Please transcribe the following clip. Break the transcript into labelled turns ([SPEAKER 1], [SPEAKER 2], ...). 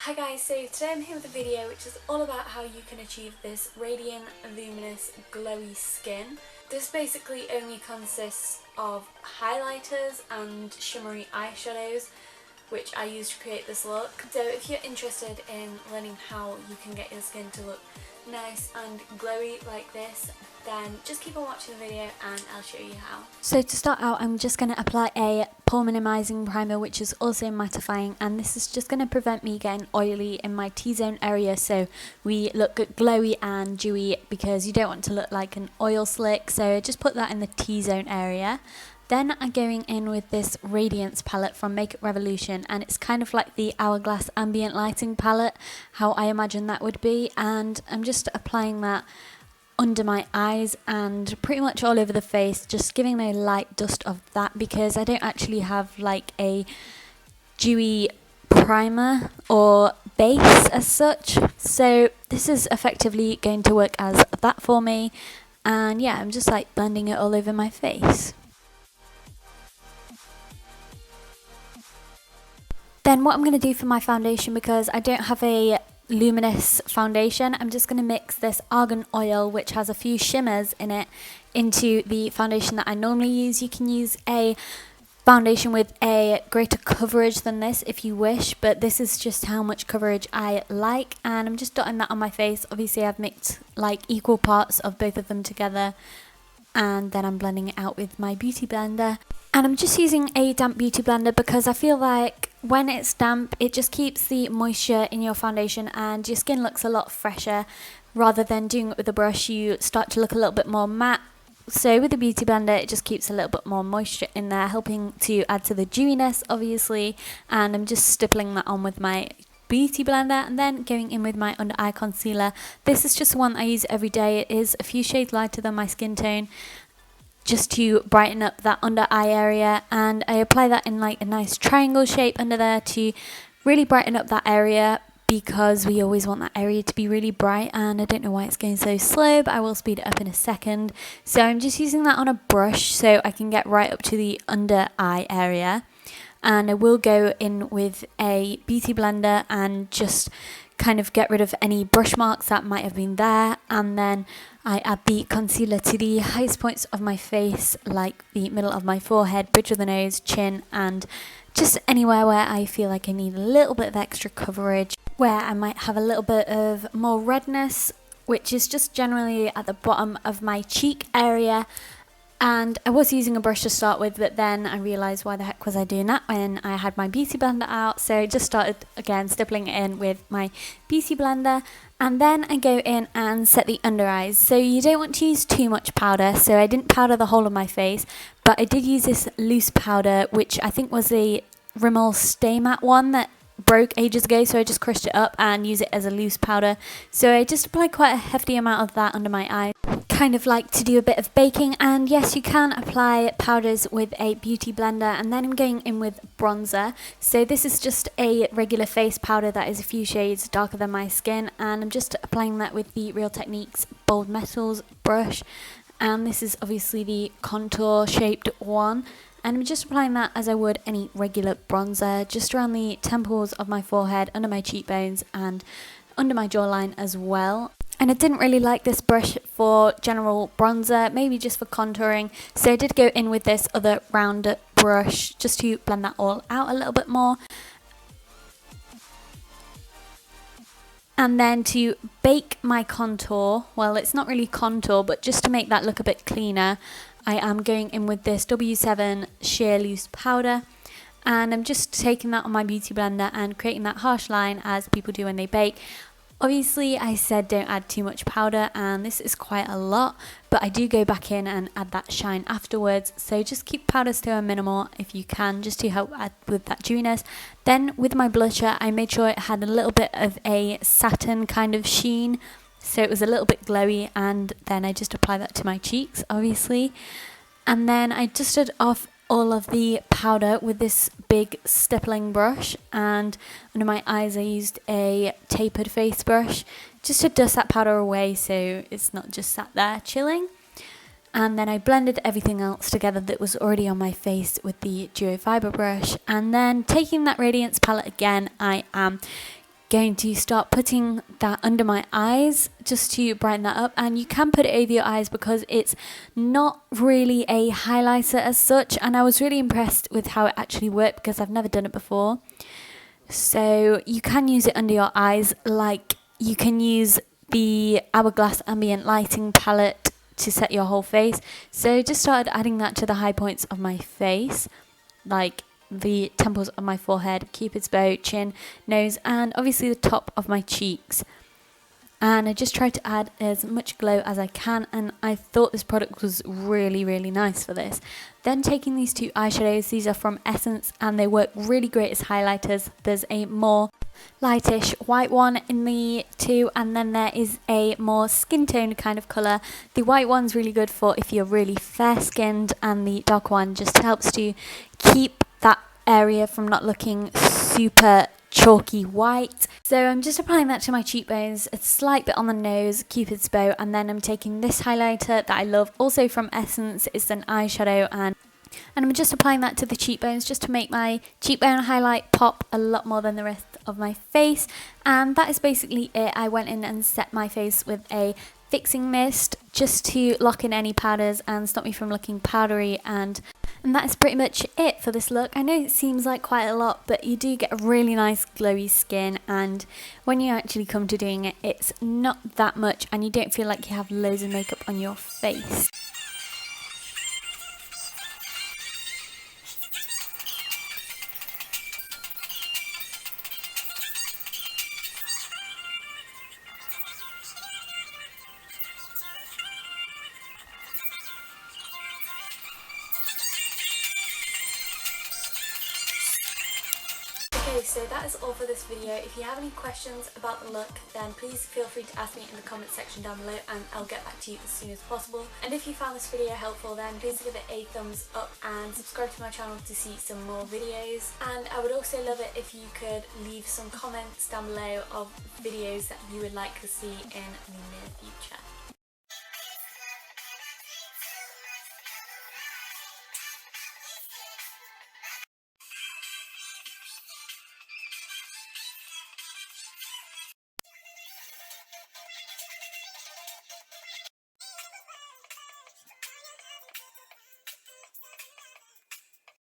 [SPEAKER 1] Hi guys, so today I'm here with a video which is all about how you can achieve this radiant, luminous, glowy skin. This basically only consists of highlighters and shimmery eyeshadows, which I use to create this look. So if you're interested in learning how you can get your skin to look nice and glowy like this, then just keep on watching the video and I'll show you how. So to start out, I'm just going to apply a pore minimising primer, which is also mattifying, and this is just going to prevent me getting oily in my T-zone area, so we look glowy and dewy, because you don't want to look like an oil slick, so just put that in the T-zone area. Then I'm going in with this Radiance palette from Makeup Revolution, and it's kind of like the Hourglass Ambient Lighting palette, how I imagine that would be, and I'm just applying that under my eyes and pretty much all over the face, just giving a light dust of that because I don't actually have like a dewy primer or base as such. So this is effectively going to work as that for me, and yeah, I'm just like blending it all over my face. Then what I'm going to do for my foundation, because I don't have a luminous foundation, I'm just going to mix this Argan oil, which has a few shimmers in it, into the foundation that I normally use. You can use a foundation with a greater coverage than this if you wish, but this is just how much coverage I like, and I'm just dotting that on my face. Obviously I've mixed like equal parts of both of them together, and then I'm blending it out with my beauty blender. And I'm just using a damp beauty blender because I feel like when it's damp, it just keeps the moisture in your foundation and your skin looks a lot fresher. Rather than doing it with a brush, you start to look a little bit more matte. So with the beauty blender, it just keeps a little bit more moisture in there, helping to add to the dewiness, obviously. And I'm just stippling that on with my beauty blender, and then going in with my under eye concealer. This is just one I use every day. It is a few shades lighter than my skin tone, just to brighten up that under eye area, and I apply that in like a nice triangle shape under there to really brighten up that area, because we always want that area to be really bright. And I don't know why it's going so slow, but I will speed it up in a second. So I'm just using that on a brush so I can get right up to the under eye area, and I will go in with a beauty blender and just kind of get rid of any brush marks that might have been there, and then I add the concealer to the highest points of my face, like the middle of my forehead, bridge of the nose, chin, and just anywhere where I feel like I need a little bit of extra coverage, where I might have a little bit of more redness, which is just generally at the bottom of my cheek area. And I was using a brush to start with, but then I realised why the heck was I doing that when I had my beauty blender out. So I just started again stippling it in with my beauty blender, and then I go in and set the under eyes. So you don't want to use too much powder, so I didn't powder the whole of my face, but I did use this loose powder, which I think was a Rimmel Stay Matte one that broke ages ago, so I just crushed it up and use it as a loose powder. So I just applied quite a hefty amount of that under my eye, kind of like to do a bit of baking. And yes, you can apply powders with a beauty blender. And then I'm going in with bronzer. So this is just a regular face powder that is a few shades darker than my skin, and I'm just applying that with the Real Techniques Bold Metals brush, and this is obviously the contour shaped one. And I'm just applying that as I would any regular bronzer, just around the temples of my forehead, under my cheekbones, and under my jawline as well. And I didn't really like this brush for general bronzer, maybe just for contouring, so I did go in with this other round brush just to blend that all out a little bit more. And then to bake my contour, well, it's not really contour, but just to make that look a bit cleaner, I am going in with this W7 Sheer Loose Powder, and I'm just taking that on my beauty blender and creating that harsh line as people do when they bake. Obviously I said don't add too much powder, and this is quite a lot, but I do go back in and add that shine afterwards, so just keep powders to a minimal if you can, just to help add with that dewiness. Then with my blusher, I made sure it had a little bit of a satin kind of sheen, so it was a little bit glowy, and then I just apply that to my cheeks, obviously. And then I dusted off all of the powder with this big stippling brush, and under my eyes I used a tapered face brush just to dust that powder away so it's not just sat there chilling. And then I blended everything else together that was already on my face with the duo fiber brush, and then taking that Radiance palette again, I am going to start putting that under my eyes just to brighten that up. And you can put it over your eyes because it's not really a highlighter as such, and I was really impressed with how it actually worked because I've never done it before. So you can use it under your eyes, like you can use the Hourglass Ambient Lighting palette to set your whole face. So just started adding that to the high points of my face, like the temples of my forehead, Cupid's bow, chin, nose, and obviously the top of my cheeks. And I just tried to add as much glow as I can, and I thought this product was really, really nice for this. Then taking these two eyeshadows, these are from Essence, and they work really great as highlighters. There's a more lightish white one in the two, and then there is a more skin tone kind of colour. The white one's really good for if you're really fair skinned, and the dark one just helps to keep that area from not looking super chalky white. So I'm just applying that to my cheekbones, a slight bit on the nose, Cupid's bow, and then I'm taking this highlighter that I love, also from Essence. It's an eyeshadow, and I'm just applying that to the cheekbones just to make my cheekbone highlight pop a lot more than the rest of my face. And that is basically it. I went in and set my face with a fixing mist just to lock in any powders and stop me from looking powdery, and that is pretty much it for this look. I know it seems like quite a lot, but you do get a really nice glowy skin, and when you actually come to doing it, it's not that much and you don't feel like you have loads of makeup on your face. Okay, so that is all for this video. If you have any questions about the look, then please feel free to ask me in the comment section down below, and I'll get back to you as soon as possible. And if you found this video helpful, then please give it a thumbs up and subscribe to my channel to see some more videos. And I would also love it if you could leave some comments down below of videos that you would like to see in the near future.